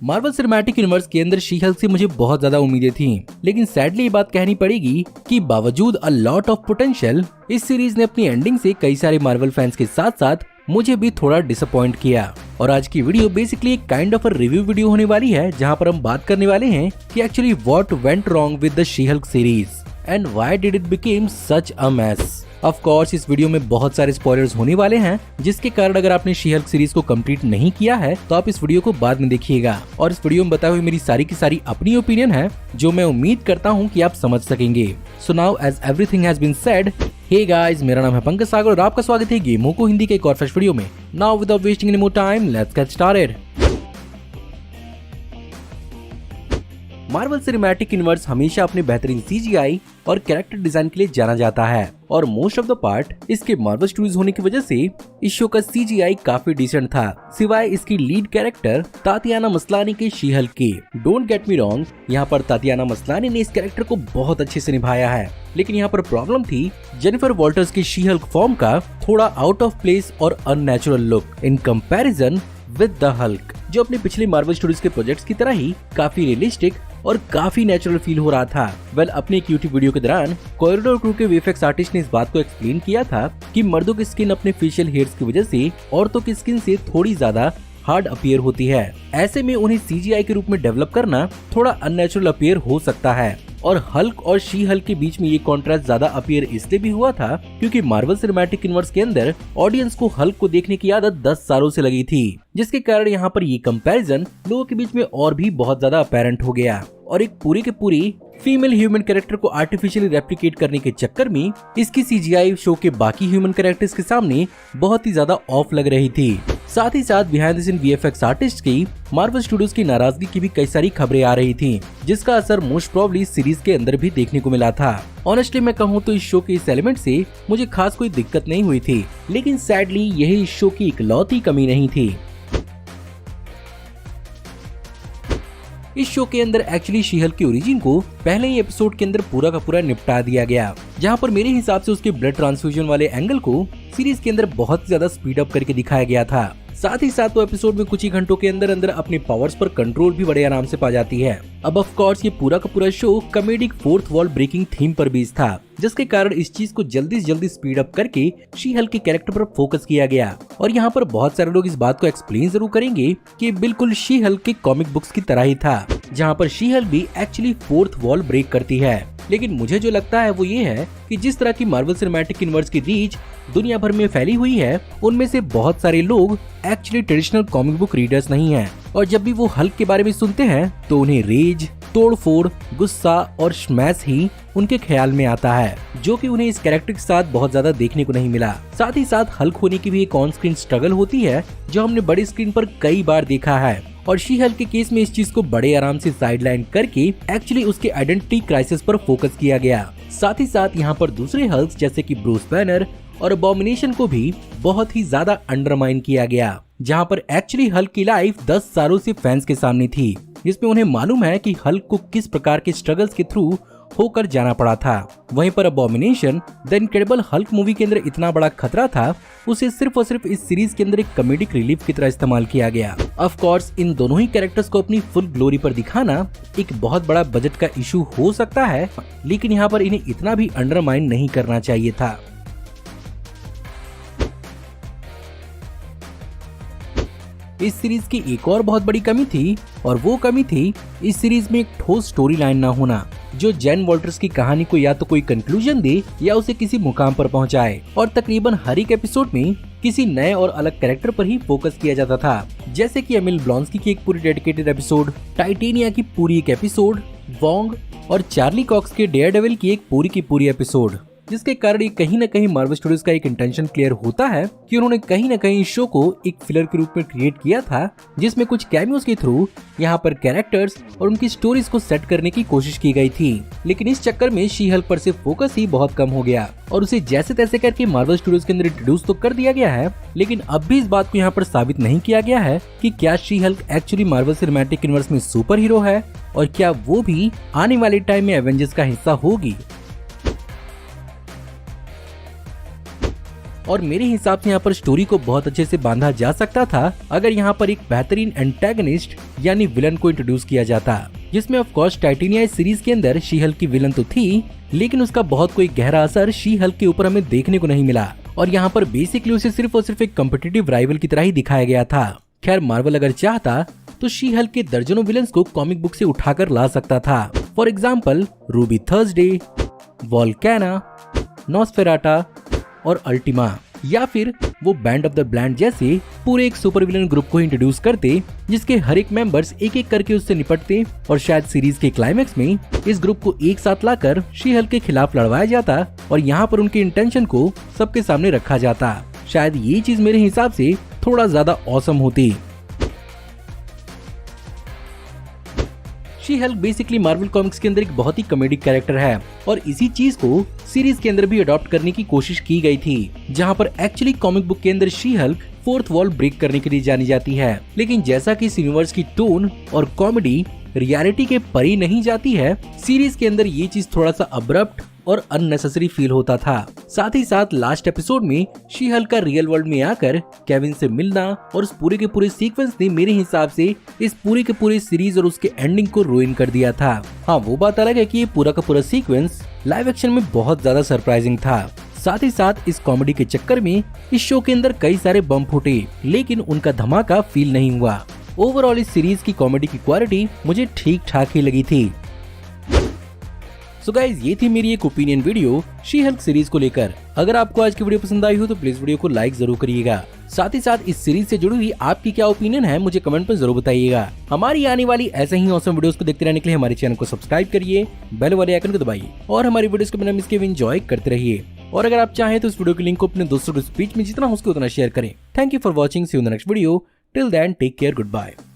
Marvel cinematic universe के अंदर She Hulk से मुझे बहुत ज्यादा उम्मीदें थी, लेकिन सैडली ये बात कहनी पड़ेगी कि बावजूद अ लॉट ऑफ पोटेंशियल, इस सीरीज ने अपनी एंडिंग से कई सारे मार्वल फैंस के साथ साथ मुझे भी थोड़ा डिसअपॉइंट किया। और आज की वीडियो बेसिकली एक kind of a review video होने वाली है, जहां पर हम बात करने वाले हैं कि actually what went wrong with the she Hulk series and why did it became such a mess. Of course इस वीडियो में बहुत सारे स्पॉयलर्स होने वाले हैं, जिसके कारण अगर आपने शी हल्क सीरीज को कंप्लीट नहीं किया है तो आप इस वीडियो को बाद में देखिएगा। और इस वीडियो में बताए हुए मेरी सारी की सारी अपनी ओपिनियन है, जो मैं उम्मीद करता हूँ कि आप समझ सकेंगे। So now as everything has been said, hey guys, मेरा नाम है पंकज सागर और आपका स्वागत है गेमों को हिंदी के एक और फ्रेश वीडियो में। Now without wasting any more time, let's get started. Marvel cinematic universe हमेशा अपने बेहतरीन सीजीआई और कैरेक्टर डिजाइन के लिए जाना जाता है, और मोस्ट ऑफ द पार्ट इसके मार्वल स्टूडियोज होने की वजह से इस शो का सीजीआई काफी डिसेंट था, सिवाय इसकी लीड कैरेक्टर तातियाना मसलानी के शी हल्क के। डोंट गेट मी रॉन्ग, यहाँ पर तातियाना मसलानी ने इस कैरेक्टर को बहुत अच्छे से निभाया है, लेकिन यहाँ पर प्रॉब्लम थी जेनिफर वॉल्टर्स की शी हल्क फॉर्म का थोड़ा आउट ऑफ प्लेस और unnatural look in comparison with the Hulk, जो अपने पिछले मार्वल स्टूडियोज के प्रोजेक्ट्स की तरह ही काफी रियलिस्टिक और काफी नेचुरल फील हो रहा था। अपने एक यूट्यूब वीडियो के दौरान कॉरिडोर क्रू के वीएफएक्स आर्टिस्ट ने इस बात को एक्सप्लेन किया था कि मर्दों की स्किन अपने फेशियल हेयर्स की वजह से औरतों की स्किन से थोड़ी ज्यादा हार्ड अपीयर होती है, ऐसे में उन्हें सीजीआई के रूप में डेवलप करना थोड़ा अननेचुरल अपीयर हो सकता है। और हल्क और शी हल्क के बीच में ये कॉन्ट्रास्ट ज्यादा अपीयर इसलिए भी हुआ था क्योंकि मार्वल सिनेमैटिक यूनिवर्स के अंदर ऑडियंस को हल्क को देखने की आदत 10 सालों से लगी थी, जिसके कारण यहाँ पर ये कंपैरिजन लोगों के बीच में और भी बहुत ज्यादा अपैरेंट हो गया। और एक पूरी के पूरी फीमेल ह्यूमन कैरेक्टर को आर्टिफिशियली रेप्लिकेट करने के चक्कर में इसकी सीजीआई शो के बाकी ह्यूमन कैरेक्टर्स के सामने बहुत ही ज्यादा ऑफ लग रही थी। साथ ही साथ behind the scene VFX artist की मार्वल स्टूडियोज की नाराजगी की भी कई सारी खबरें आ रही थी, जिसका असर मोस्ट प्रोबब्ली सीरीज के अंदर भी देखने को मिला था। ऑनेस्टली मैं कहूँ तो इस शो के इस एलिमेंट से मुझे खास कोई दिक्कत नहीं हुई थी, लेकिन सैडली यही इस शो की इकलौती कमी नहीं थी। इस शो के अंदर एक्चुअली शी हल्क की ओरिजिन को पहले ही एपिसोड के अंदर पूरा का पूरा निपटा दिया गया, जहां पर मेरे हिसाब से उसके ब्लड ट्रांसफ्यूजन वाले एंगल को सीरीज के अंदर बहुत ज्यादा स्पीड अप करके दिखाया गया था। साथ ही साथ वो एपिसोड में कुछ ही घंटों के अंदर अंदर अपने पावर्स पर कंट्रोल भी बड़े आराम से पा जाती है। अब ऑफ कोर्स ये पूरा का पूरा show comedic fourth wall breaking theme पर बेस्ड था, जिसके कारण इस चीज को जल्दी से जल्दी स्पीड अप करके शी हल्क के कैरेक्टर पर फोकस किया गया। और यहाँ पर बहुत सारे लोग इस बात को एक्सप्लेन जरूर करेंगे कि बिल्कुल शी हल्क के कॉमिक बुक्स की तरह ही था, जहाँ पर शी हल्क भी एक्चुअली फोर्थ वॉल ब्रेक करती है। लेकिन मुझे जो लगता है वो ये है कि जिस तरह की मार्वल सिनेमैटिक यूनिवर्स की रीच दुनिया भर में फैली हुई है, उनमें से बहुत सारे लोग actually traditional comic book readers नहीं हैं, और जब भी वो हल्क के बारे में सुनते हैं तो उन्हें रेज, तोड़फोड़, गुस्सा और स्मैश ही उनके ख्याल में आता है, जो कि उन्हें इस कैरेक्टर के साथ बहुत ज्यादा देखने को नहीं मिला। साथ ही साथ हल्क होने की भी एक ऑन स्क्रीन स्ट्रगल होती है, जो हमने बड़ी स्क्रीन पर कई बार देखा है, और शी हल्क के केस में इस चीज को बड़े आराम से साइडलाइन करके एक्चुअली उसके आइडेंटिटी क्राइसिस पर फोकस किया गया। साथ ही साथ यहाँ पर दूसरे हल्क जैसे कि ब्रूस बैनर और अबॉमिनेशन को भी बहुत ही ज्यादा अंडरमाइन किया गया, जहाँ पर एक्चुअली हल्क की लाइफ 10 सालों से फैंस के सामने थी, जिसमें उन्हें मालूम है कि हल्क को किस प्रकार के स्ट्रगल्स के थ्रू होकर जाना पड़ा था। वहीं पर abomination the incredible Hulk movie के अंदर इतना बड़ा खतरा था, उसे सिर्फ और सिर्फ इस सीरीज के अंदर एक कॉमेडिक रिलीफ की तरह इस्तेमाल किया गया। ऑफ कोर्स इन दोनों ही कैरेक्टर्स को अपनी फुल ग्लोरी पर दिखाना एक बहुत बड़ा बजट का इशू हो सकता है, लेकिन यहाँ पर इन्हें इतना भी अंडरमाइन नहीं करना चाहिए था। इस सीरीज की एक और बहुत बड़ी कमी थी, और वो कमी थी इस सीरीज में एक ठोस स्टोरी लाइन ना होना, जो जेन वॉल्टर्स की कहानी को या तो कोई कंक्लूजन दे या उसे किसी मुकाम पर पहुंचाए। और तकरीबन हर एक एपिसोड में किसी नए और अलग कैरेक्टर पर ही फोकस किया जाता था, जैसे कि एमिल ब्लॉन्स्की की एक पूरी डेडिकेटेड एपिसोड, टाइटेनिया की पूरी एक एपिसोड, वोंग और चार्ली कॉक्स के डेयरडेविल की एक पूरी की पूरी एपिसोड, जिसके कारण ये कहीं न कहीं मार्वल स्टूडियोज का एक इंटेंशन क्लियर होता है कि उन्होंने कहीं न कहीं इस शो को एक फिलर के रूप में क्रिएट किया था, जिसमें कुछ कैमियोस के थ्रू यहाँ पर कैरेक्टर्स और उनकी स्टोरीज को सेट करने की कोशिश की गई थी। लेकिन इस चक्कर में शी हल्क पर से फोकस ही बहुत कम हो गया, और उसे जैसे तैसे करके मार्वल स्टूडियोज के अंदर इंट्रोड्यूस तो कर दिया गया है, लेकिन अब भी इस बात को यहाँ पर साबित नहीं किया गया है कि क्या she Hulk actually Marvel cinematic universe में सुपर हीरो है, और क्या वो भी आने वाले टाइम में एवेंजर्स का हिस्सा होगी। और मेरे हिसाब से यहाँ पर स्टोरी को बहुत अच्छे से बांधा जा सकता था अगर यहाँ पर एक बेहतरीन एंटेगनिस्ट यानी विलन को इंट्रोड्यूस किया जाता, जिसमें ऑफ कोर्स टाइटेनिया सीरीज के अंदर शी हल्क की विलन तो थी, लेकिन उसका बहुत कोई गहरा असर शी हल्क के ऊपर हमें देखने को नहीं मिला और यहाँ पर बेसिकली उसे सिर्फ और सिर्फ एक कॉम्पिटिटिव राइवल की तरह ही दिखाया गया था। खैर मार्वल अगर चाहता तो शी हल्क के दर्जनों विलन्स को कॉमिक बुक से उठाकर ला सकता था। फॉर एग्जाम्पल रूबी थर्सडे, वोल्केना, नॉस्फेराटा और अल्टीमा, या फिर वो बैंड ऑफ द ब्लैंड जैसे पूरे एक सुपर विलन ग्रुप को इंट्रोड्यूस करते जिसके हर एक मेंबर्स एक एक करके उससे निपटते और शायद सीरीज के क्लाइमेक्स में इस ग्रुप को एक साथ लाकर शी हल्क के खिलाफ लड़वाया जाता और यहाँ पर उनके इंटेंशन को सबके सामने रखा जाता। शायद ये चीज मेरे हिसाब से थोड़ा ज्यादा ऑसम होती। She Hulk basically Marvel comics के अंदर एक बहुत ही कॉमेडिक कैरेक्टर है और इसी चीज को सीरीज के अंदर भी अडॉप्ट करने की कोशिश की गई थी, जहां पर एक्चुअली कॉमिक बुक के अंदर She Hulk fourth wall break करने के लिए जानी जाती है, लेकिन जैसा कि इस यूनिवर्स की टोन और कॉमेडी रियलिटी के परे नहीं जाती है, सीरीज के अंदर ये चीज थोड़ा सा अब्रप्ट और अननेसेसरी फील होता था। साथ ही साथ लास्ट एपिसोड में शी हल्क का रियल वर्ल्ड में आकर केविन से मिलना और उस पूरे के पूरे सीक्वेंस ने मेरे हिसाब से इस पूरे के पूरे सीरीज और उसके एंडिंग को रुइन कर दिया था। हाँ, वो बात अलग है कि ये पूरा का पूरा सीक्वेंस लाइव एक्शन में बहुत ज्यादा सरप्राइजिंग था। साथ ही साथ इस कॉमेडी के चक्कर में इस शो के अंदर कई सारे बम फूटे, लेकिन उनका धमाका फील नहीं हुआ। ओवरऑल इस सीरीज की कॉमेडी की क्वालिटी मुझे ठीक ठाक ही लगी थी। सो गाइज, ये थी मेरी एक opinion video she Hulk series को लेकर। अगर आपको आज की वीडियो पसंद आई हो तो प्लीज वीडियो को लाइक जरूर करिएगा। साथ ही साथ इस सीरीज से जुड़ी हुई आपकी क्या ओपिनियन है मुझे कमेंट में जरूर बताइएगा। हमारी आने वाली ऐसे ही ऑसम वीडियोस को देखते रहने के लिए हमारे चैनल को सब्सक्राइब करिए, बेल वाले आइकन को दबाइए और हमारी वीडियोस को बिना मिस किए एंजॉय करते रहिए। और अगर आप चाहें तो इस वीडियो के लिंक को अपने दोस्तों के बीच में जितना हो सके उतना शेयर करें। Thank you for watching, see you in the next video. Till then take care, good bye.